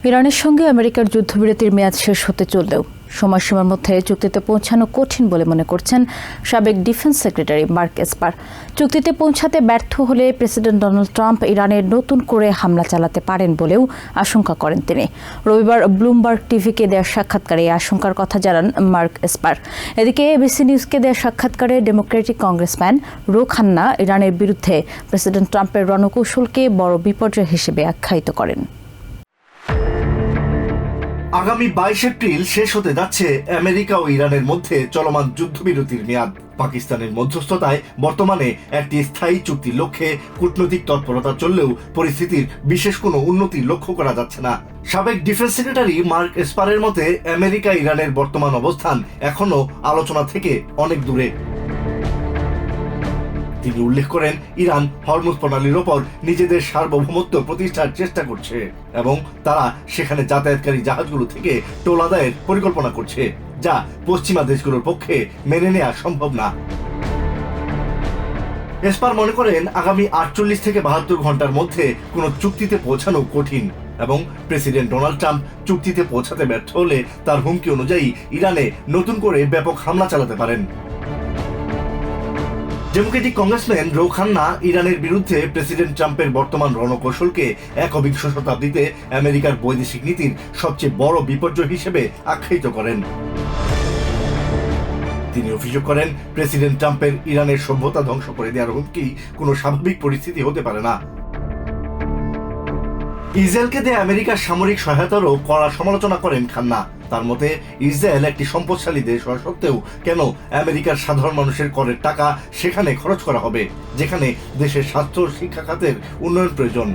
ইরানের সঙ্গে আমেরিকার যুদ্ধবিরতির মেয়াদ শেষ হতে চললেও সময়সীমার মধ্যে চুক্তিতে পৌঁছানো কঠিন বলে মনে করছেন সাবেক ডিফেন্স সেক্রেটারি মার্ক এসপার। চুক্তিতে পৌঁছাতে ব্যর্থ হলে প্রেসিডেন্ট ডোনাল্ড ট্রাম্প ইরানের নতুন করে হামলা চালাতে পারেন বলেও আশঙ্কা করেন তিনি। রবিবার ব্লুমবার্গ টিভিকে দেওয়া সাক্ষাৎকারে এই আশঙ্কার কথা জানান মার্ক এসপার। এদিকে এবিসি নিউজকে দেওয়া সাক্ষাৎকারে ডেমোক্রেটিক কংগ্রেসম্যান রো খান্না ইরানের বিরুদ্ধে প্রেসিডেন্ট ট্রাম্পের রণকৌশলকে বড় বিপর্যয় হিসেবে আখ্যায়িত করেন। আগামী 22 এপ্রিল শেষ হতে যাচ্ছে আমেরিকা ও ইরানের মধ্যে চলমান যুদ্ধবিরতির মেয়াদ। পাকিস্তানের মধ্যস্থতায় বর্তমানে একটি স্থায়ী চুক্তির লক্ষ্যে কূটনৈতিক তৎপরতা চললেও পরিস্থিতির বিশেষ কোনো উন্নতি লক্ষ্য করা যাচ্ছে না। সাবেক ডিফেন্স সেক্রেটারি মার্ক এসপারের মতে আমেরিকা ইরানের বর্তমান অবস্থান এখনো আলোচনা থেকে অনেক দূরে। তিনি উল্লেখ করেন, ইরান হরমুজ প্রণালীর ওপর নিজেদের সার্বভৌমত্ব প্রতিষ্ঠার চেষ্টা করছে এবং তারা সেখানে যাতায়াতকারী জাহাজগুলো থেকে টোল আদায়ের পরিকল্পনা করছে, যা পশ্চিমা দেশগুলোর পক্ষে মেনে নেওয়া সম্ভব না। এসপার মনে করেন, আগামী 48 থেকে 72 ঘন্টার মধ্যে কোনো চুক্তিতে পৌঁছানো কঠিন এবং প্রেসিডেন্ট ডোনাল্ড ট্রাম্প চুক্তিতে পৌঁছাতে ব্যর্থ হলে তার হুমকি অনুযায়ী ইরানে নতুন করে ব্যাপক হামলা চালাতে পারেন। ডেমোক্রেটিক কংগ্রেসম্যান রো খান্না ইরানের বিরুদ্ধে প্রেসিডেন্ট ট্রাম্পের বর্তমান রণকৌশলকে একবিংশ শতাব্দীতে আমেরিকার বৈদেশিক নীতির সবচেয়ে বড় বিপর্যয় হিসেবে আখ্যায়িত করেন। তিনি অভিযোগ করেন, প্রেসিডেন্ট ট্রাম্পের ইরানের সভ্যতা ধ্বংস করে দেওয়ার হুমকি কোনো স্বাভাবিক পরিস্থিতি হতে পারে না। ইসরায়েলকে দেয়া আমেরিকার সামরিক সহায়তারও কড়া সমালোচনা করেন খান্না। তার মতে, ইসরায়েল একটি সম্পদশালী দেশ হওয়া সত্ত্বেও কেন আমেরিকার সাধারণ মানুষের করের টাকা সেখানে খরচ করা হবে, যেখানে দেশের স্বাস্থ্য শিক্ষা খাতের উন্নয়ন প্রয়োজন।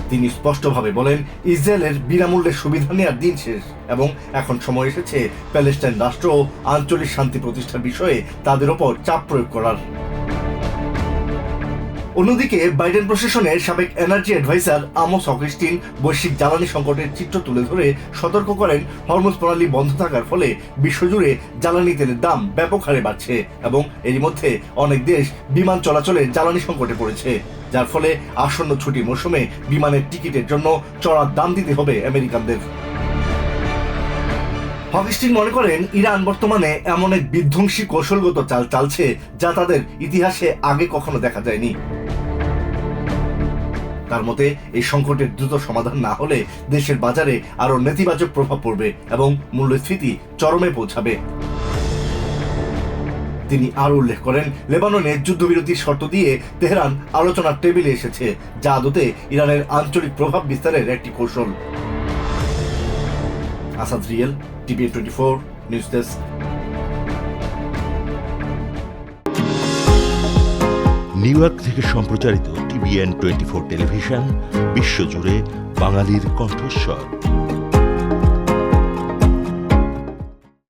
তিনি স্পষ্টভাবে বলেন, ইসরায়েলের বিনামূল্যে সুবিধা নেওয়ার দিন শেষ এবং এখন সময় এসেছে প্যালেস্টাইন রাষ্ট্র ও আঞ্চলিক শান্তি প্রতিষ্ঠার বিষয়ে তাদের ওপর চাপ প্রয়োগ করার। অন্যদিকে বাইডেন প্রশাসনের সাবেক এনার্জি অ্যাডভাইজার আমোস অগস্টিন বৈশ্বিক জ্বালানি সংকটের চিত্র তুলে ধরে সতর্ক করেন, হরমুজ প্রণালী বন্ধ থাকার ফলে বিশ্বজুড়ে জ্বালানি তেলের দাম ব্যাপক হারে বাড়ছে এবং এরই মধ্যে অনেক দেশ বিমান চলাচলে জ্বালানি সংকটে পড়েছে, যার ফলে আসন্ন ছুটির মৌসুমে বিমানের টিকিটের জন্য চড়া দাম দিতে হবে আমেরিকানদের। অগস্টিন মনে করেন, ইরান বর্তমানে এমন এক বিধ্বংসী কৌশলগত চাল চালছে যা তাদের ইতিহাসে আগে কখনো দেখা যায়নি। তার মতে, এই সংকটের দ্রুত সমাধান না হলে দেশের বাজারে আরো নেতিবাচক প্রভাব পড়বে এবং মূল্যস্ফীতি চরমে পৌঁছাবে। তিনি আরো উল্লেখ করেন, লেবাননে যুদ্ধবিরতির শর্ত দিয়ে তেহরান আলোচনার টেবিলে এসেছে, যা আদতে ইরানের আঞ্চলিক প্রভাব বিস্তারের একটি কৌশল। Asad real, TVN 24 news desk. New York থেকে সম্প্রচারিত টিভিএন 24 টেলিভিশন বিশ্বজুড়ে বাঙালির কণ্ঠস্বর।